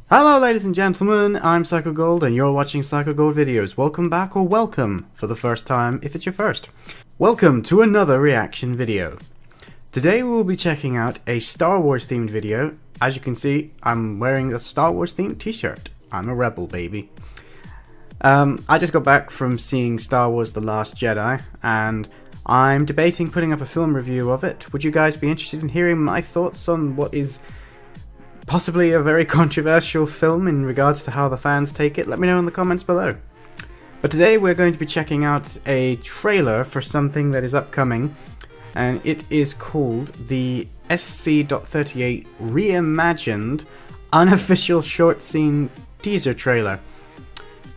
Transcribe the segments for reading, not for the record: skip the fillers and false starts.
Hello ladies and gentlemen, I'm Psycho Gold and you're watching Psycho Gold videos. Welcome back, or welcome for the first time if it's your first. Welcome to another reaction video. Today we will be checking out a Star Wars themed video. As you can see, I'm wearing a Star Wars themed t-shirt. I'm a rebel, baby. I just got back from seeing Star Wars The Last Jedi and I'm debating putting up a film review of it. Would you guys be interested in hearing my thoughts on what is possibly a very controversial film in regards to how the fans take it? Let me know in the comments below. But today we're going to be checking out a trailer for something that is upcoming, and it is called the Sc.38 Reimagined Unofficial Short Scene Teaser Trailer.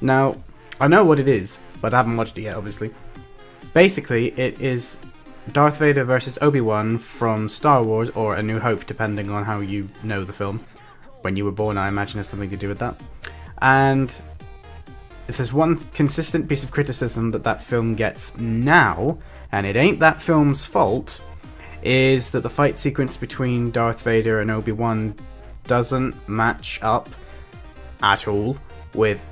Now, I know what it is, but I haven't watched it yet, obviously. Basically, it is Darth Vader versus Obi-Wan from Star Wars, or A New Hope, depending on how you know the film. When you were born, I imagine, has something to do with that. And if there's one consistent piece of criticism that film gets now, and it ain't that film's fault, is that the fight sequence between Darth Vader and Obi-Wan doesn't match up at all with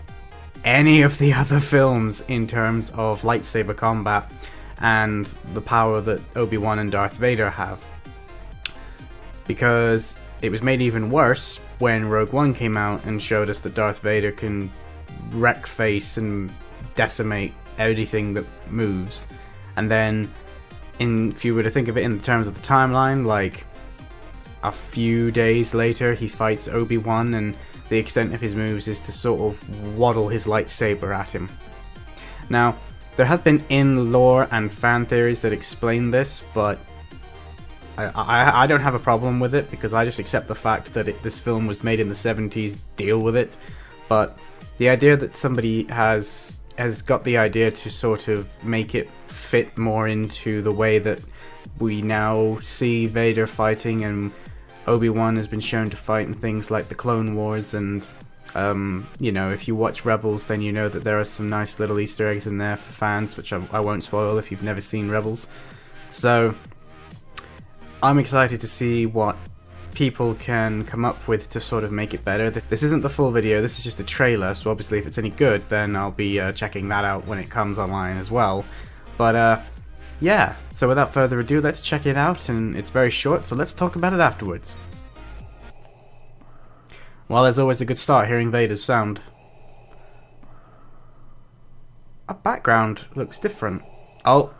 any of the other films in terms of lightsaber combat and the power that Obi-Wan and Darth Vader have. Because it was made even worse when Rogue One came out and showed us that Darth Vader can wreck face and decimate anything that moves. And then, if you were to think of it in terms of the timeline, like a few days later he fights Obi-Wan and the extent of his moves is to sort of waddle his lightsaber at him. Now, there have been in-lore and fan theories that explain this, but I don't have a problem with it because I just accept the fact that this film was made in the 70s, deal with it. But the idea that somebody has got the idea to sort of make it fit more into the way that we now see Vader fighting, and Obi-Wan has been shown to fight in things like the Clone Wars, and you know, if you watch Rebels, then you know that there are some nice little Easter eggs in there for fans, which I won't spoil if you've never seen Rebels. So I'm excited to see what people can come up with to sort of make it better. This isn't the full video, this is just a trailer, so obviously if it's any good, then I'll be checking that out when it comes online as well. But yeah, so without further ado, let's check it out, and it's very short, so let's talk about it afterwards. Well, there's always a good start hearing Vader's sound. Our background looks different. Oh,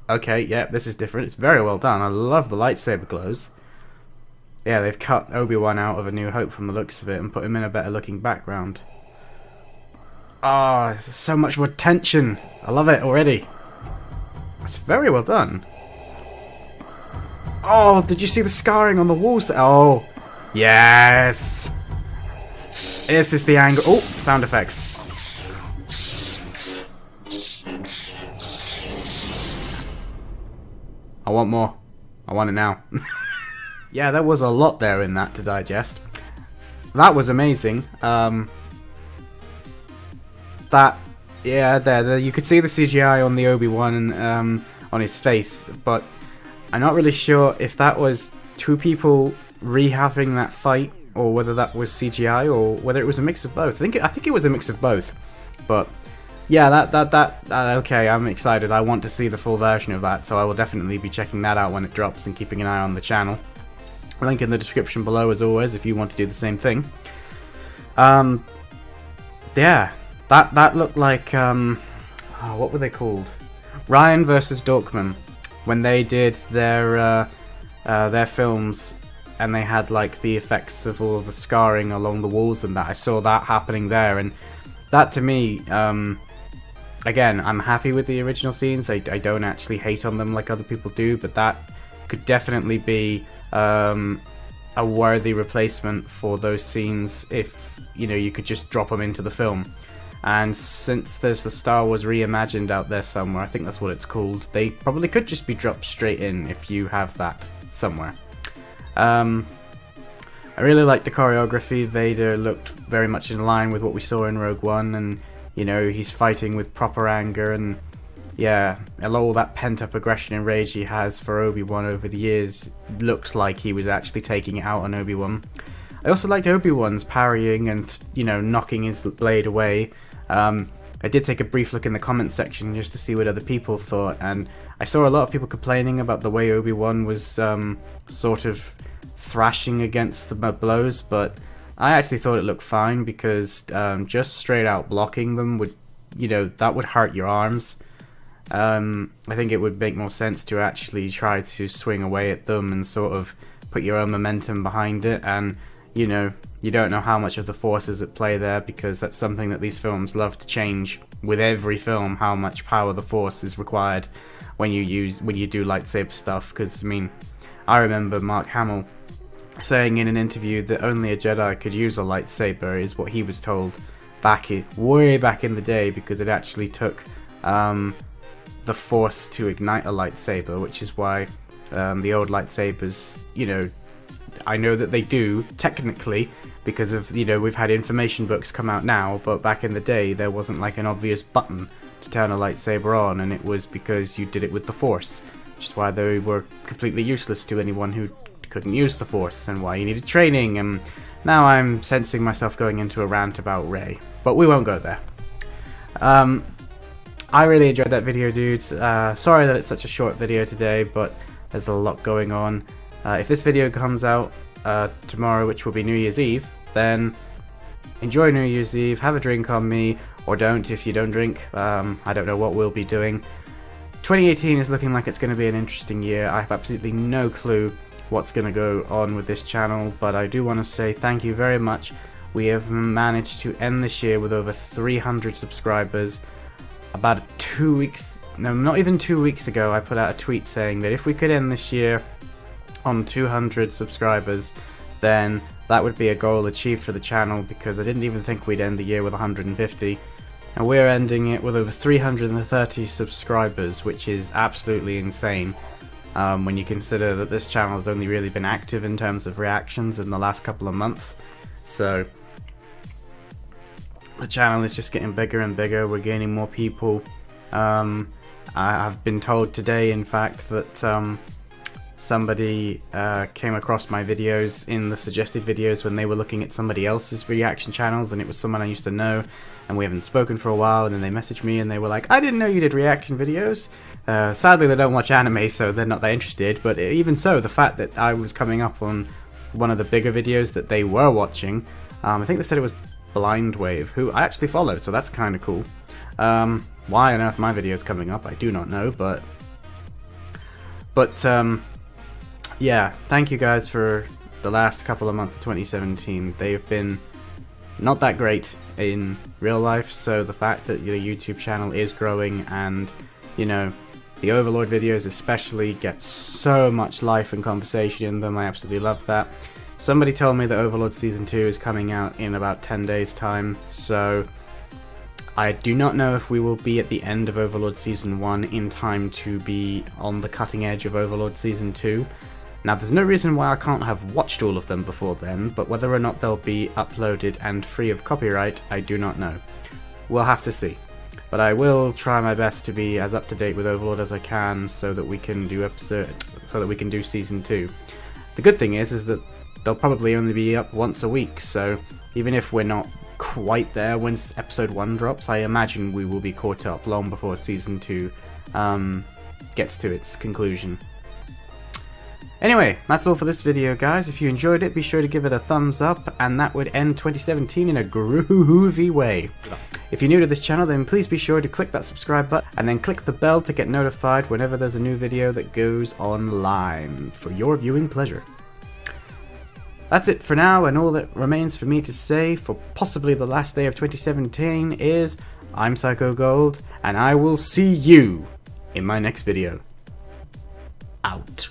okay, yeah, this is different. It's very well done. I love the lightsaber glows. Yeah, they've cut Obi-Wan out of A New Hope from the looks of it and put him in a better looking background. Oh, there's so much more tension. I love it already. That's very well done. Oh, did you see the scarring on the walls? Oh, yes. This is the angle. Oh, sound effects. I want more. I want it now. Yeah, there was a lot there in that to digest. That was amazing. There you could see the CGI on the Obi-Wan on his face, but I'm not really sure if that was two people rehabbing that fight, or whether that was CGI, or whether it was a mix of both. I think it was a mix of both. But yeah, okay, I'm excited. I want to see the full version of that, so I will definitely be checking that out when it drops and keeping an eye on the channel. Link in the description below as always if you want to do the same thing. Yeah, that looked like what were they called? Ryan versus Dorkman, when they did their films, and they had like the effects of all of the scarring along the walls and that. I saw that happening there, and that to me, again, I'm happy with the original scenes. I don't actually hate on them like other people do, but that could definitely be a worthy replacement for those scenes if, you know, you could just drop them into the film. And since there's the Star Wars Reimagined out there somewhere, I think that's what it's called, they probably could just be dropped straight in if you have that somewhere. I really liked the choreography. Vader looked very much in line with what we saw in Rogue One, and you know, he's fighting with proper anger, and yeah, all that pent-up aggression and rage he has for Obi-Wan over the years looked like he was actually taking it out on Obi-Wan. I also liked Obi-Wan's parrying and, you know, knocking his blade away. I did take a brief look in the comment section just to see what other people thought, and I saw a lot of people complaining about the way Obi-Wan was sort of thrashing against the blows, but I actually thought it looked fine because just straight out blocking them would, you know, that would hurt your arms. I think it would make more sense to actually try to swing away at them and sort of put your own momentum behind it, and, you know, you don't know how much of the Force is at play there, because that's something that these films love to change with every film, how much power the Force is required when you do lightsaber stuff. Because, I mean, I remember Mark Hamill saying in an interview that only a Jedi could use a lightsaber, is what he was told way back in the day, because it actually took the Force to ignite a lightsaber, which is why the old lightsabers, you know, I know that they do, technically, because of, you know, we've had information books come out now, but back in the day there wasn't like an obvious button to turn a lightsaber on, and it was because you did it with the Force, which is why they were completely useless to anyone who couldn't use the Force, and why you needed training. And now I'm sensing myself going into a rant about Rey, but we won't go there. I really enjoyed that video, dudes. Sorry that it's such a short video today, but there's a lot going on. If this video comes out tomorrow, which will be New Year's Eve, then enjoy New Year's Eve, have a drink on me, or don't if you don't drink. I don't know what we'll be doing. 2018 is looking like it's going to be an interesting year. I have absolutely no clue what's going to go on with this channel, but I do want to say thank you very much. We have managed to end this year with over 300 subscribers. About 2 weeks, no, not even 2 weeks ago, I put out a tweet saying that if we could end this year on 200 subscribers, then that would be a goal achieved for the channel, because I didn't even think we'd end the year with 150, and we're ending it with over 330 subscribers, which is absolutely insane when you consider that this channel has only really been active in terms of reactions in the last couple of months. So the channel is just getting bigger and bigger, we're gaining more people. I've been told today, in fact, that somebody came across my videos in the suggested videos when they were looking at somebody else's reaction channels, and it was someone I used to know, and we haven't spoken for a while, and then they messaged me and they were like, I didn't know you did reaction videos. Sadly, they don't watch anime, so they're not that interested, but even so, the fact that I was coming up on one of the bigger videos that they were watching, I think they said it was Blind Wave, who I actually follow, so that's kind of cool. Why on earth my video is coming up, I do not know, but yeah, thank you guys for the last couple of months of 2017. They've been not that great in real life, so the fact that the YouTube channel is growing, and, you know, the Overlord videos especially get so much life and conversation in them, I absolutely love that. Somebody told me that Overlord Season 2 is coming out in about 10 days time, so I do not know if we will be at the end of Overlord Season 1 in time to be on the cutting edge of Overlord Season 2. Now, there's no reason why I can't have watched all of them before then, but whether or not they'll be uploaded and free of copyright, I do not know. We'll have to see. But I will try my best to be as up to date with Overlord as I can, so that we can do Season 2. The good thing is that they'll probably only be up once a week, so even if we're not quite there when episode 1 drops, I imagine we will be caught up long before Season 2 gets to its conclusion. Anyway, that's all for this video, guys. If you enjoyed it, be sure to give it a thumbs up, and that would end 2017 in a groovy way. If you're new to this channel, then please be sure to click that subscribe button, and then click the bell to get notified whenever there's a new video that goes online, for your viewing pleasure. That's it for now, and all that remains for me to say for possibly the last day of 2017 is, I'm Psycho Gold, and I will see you in my next video. Out.